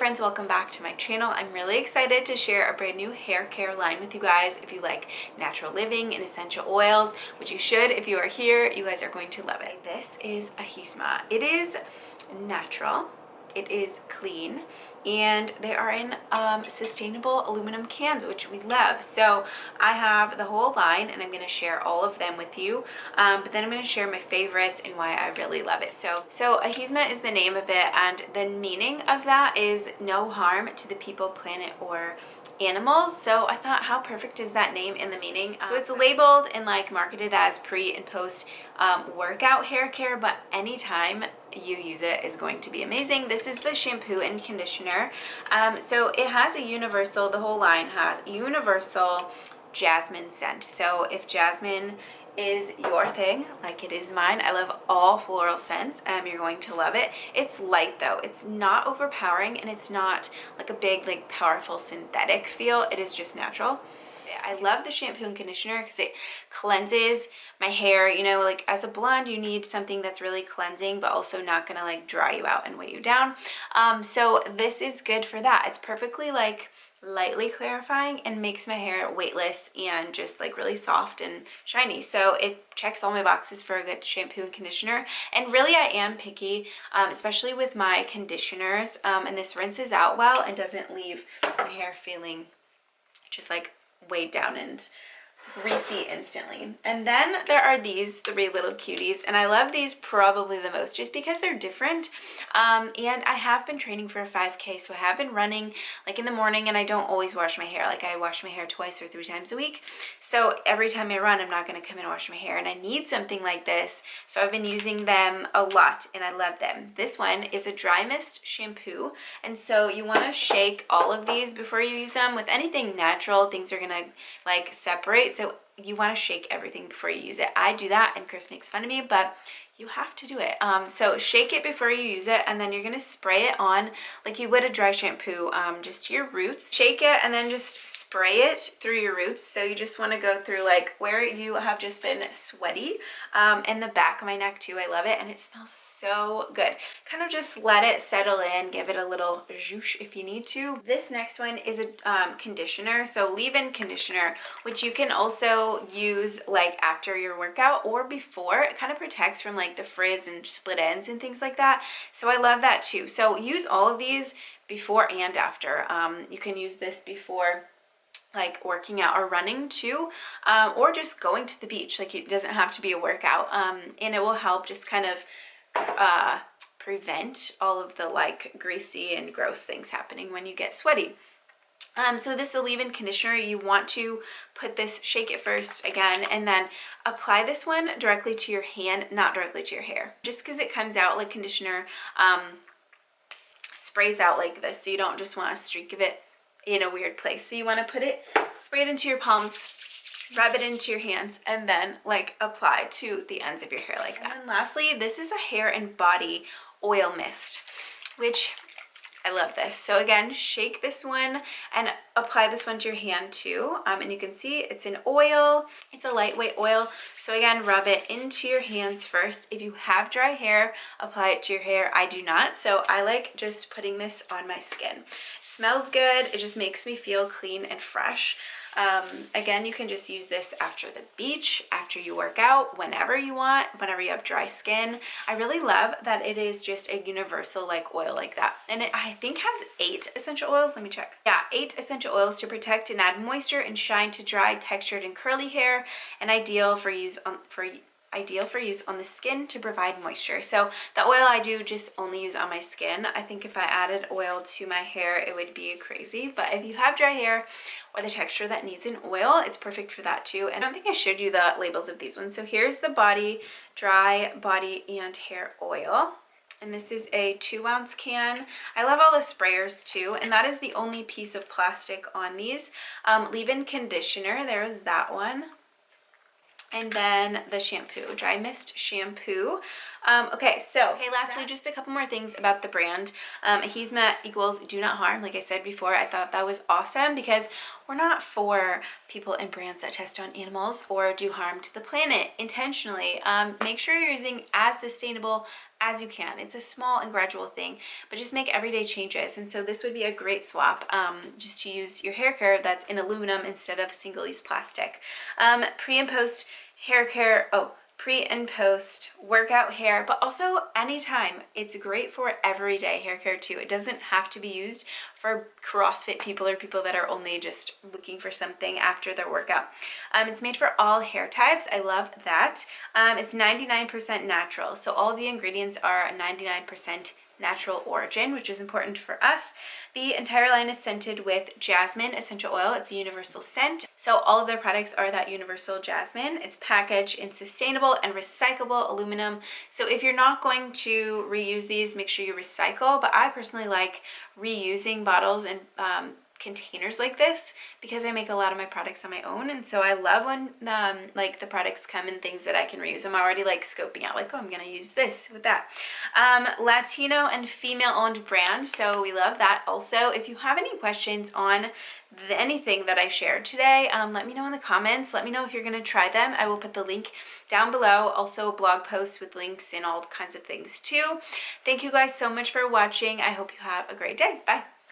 Friends, welcome back to my channel. I'm really excited to share a brand new hair care line with you guys. If you like natural living and essential oils, which you should if you are here, you guys are going to love it. This is Ahimsa. It is natural, it is clean, and they are in sustainable aluminum cans, which we love. So I have the whole line and I'm going to share all of them with you, but then I'm going to share my favorites and why I really love it. So Ahimsa is the name of it, and the meaning of that is no harm to the people, planet, or animals. So I thought, how perfect is that name in the meaning? So it's labeled and like marketed as pre and post workout hair care, but anytime you use it is going to be amazing. This is the shampoo and conditioner. So it has a universal, the whole line has universal jasmine scent. So if jasmine is your thing, like it is mine, I love all floral scents. You're going to love it. It's light though. It's not overpowering, and it's not like a big, like powerful synthetic feel. It is just natural. I love the shampoo and conditioner because it cleanses my hair. You know, like as a blonde, you need something that's really cleansing, but also not gonna like dry you out and weigh you down. So this is good for that. It's perfectly like lightly clarifying and makes my hair weightless and just like really soft and shiny. So it checks all my boxes for a good shampoo and conditioner. And really I am picky, especially with my conditioners, and this rinses out well and doesn't leave my hair feeling just like weighed down and greasy instantly. And then there are these three little cuties, and I love these probably the most just because they're different. And I have been training for a 5K, so I have been running like in the morning, and I don't always wash my hair. Like I wash my hair twice or 3 times a week. So every time I run, I'm not going to come and wash my hair, and I need something like this. So I've been using them a lot and I love them. This one is a dry mist shampoo, and so you want to shake all of these before you use them. With anything natural, things are going to like separate. So you want to shake everything before you use it. I do that and Chris makes fun of me, but you have to do it. So shake it before you use it, and then you're going to spray it on like you would a dry shampoo, just to your roots. Shake it and then just spray it through your roots. So you just want to go through like where you have just been sweaty, and the back of my neck too. I love it, and it smells so good. Kind of just let it settle in, give it a little zhoosh if you need to. This next one is a conditioner, so leave-in conditioner, which you can also use like after your workout or before. It kind of protects from like the frizz and split ends and things like that. So I love that too. So use all of these before and after. You can use this before like working out or running too, or just going to the beach. Like it doesn't have to be a workout, and it will help just kind of prevent all of the like greasy and gross things happening when you get sweaty. So this is a leave-in conditioner. You want to put this, shake it first again, and then apply this one directly to your hand, not directly to your hair, just because it comes out like conditioner sprays out like this. So you don't just want a streak of it in a weird place. So you want to put it, spray it into your palms, rub it into your hands, and then like apply to the ends of your hair like that. And then lastly, this is a hair and body oil mist, which I love this. So again, shake this one and apply this one to your hand too. And you can see it's an oil. It's a lightweight oil. So again, rub it into your hands first. If you have dry hair, apply it to your hair. I do not. So I like just putting this on my skin. It smells good. It just makes me feel clean and fresh. Again, you can just use this after the beach, after you work out, whenever you want, whenever you have dry skin. I really love that it is just a universal like oil like that. And it, I think, has 8 essential oils. Let me check. Yeah, 8 essential oils to protect and add moisture and shine to dry, textured, and curly hair, and ideal for use on the skin to provide moisture. So the oil I do just only use on my skin. I think if I added oil to my hair, it would be crazy. But if you have dry hair or the texture that needs an oil, it's perfect for that too. And I don't think I showed you the labels of these ones. So here's the dry body and hair oil. And this is a 2-ounce can. I love all the sprayers too, and that is the only piece of plastic on these. Leave-in conditioner, there's that one. And then the shampoo, dry mist shampoo. Okay, lastly, just a couple more things about the brand. Ahimsa equals do not harm. Like I said before, I thought that was awesome because we're not for people and brands that test on animals or do harm to the planet intentionally. Make sure you're using as sustainable as you can. It's a small and gradual thing, but just make everyday changes. And so this would be a great swap, just to use your hair care that's in aluminum instead of single-use plastic. Pre and post hair care, pre and post workout hair, but also anytime. It's great for everyday hair care too. It doesn't have to be used for CrossFit people or people that are only just looking for something after their workout. It's made for all hair types. I love that. It's 99% natural, so all the ingredients are 99% natural origin, which is important for us. The entire line is scented with jasmine essential oil. It's a universal scent, so all of their products are that universal jasmine. It's packaged in sustainable and recyclable aluminum, so if you're not going to reuse these, make sure you recycle. But I personally like reusing bottles and containers like this because I make a lot of my products on my own, and so I love when like the products come in things that I can reuse. I'm already like scoping out like, oh, I'm gonna use this with that. Latino and female owned brand, so we love that. Also, if you have any questions on anything that I shared today, let me know in the comments. Let me know if you're gonna try them. I will put the link down below, also blog posts with links and all kinds of things too. Thank you guys so much for watching. I hope you have a great day. Bye.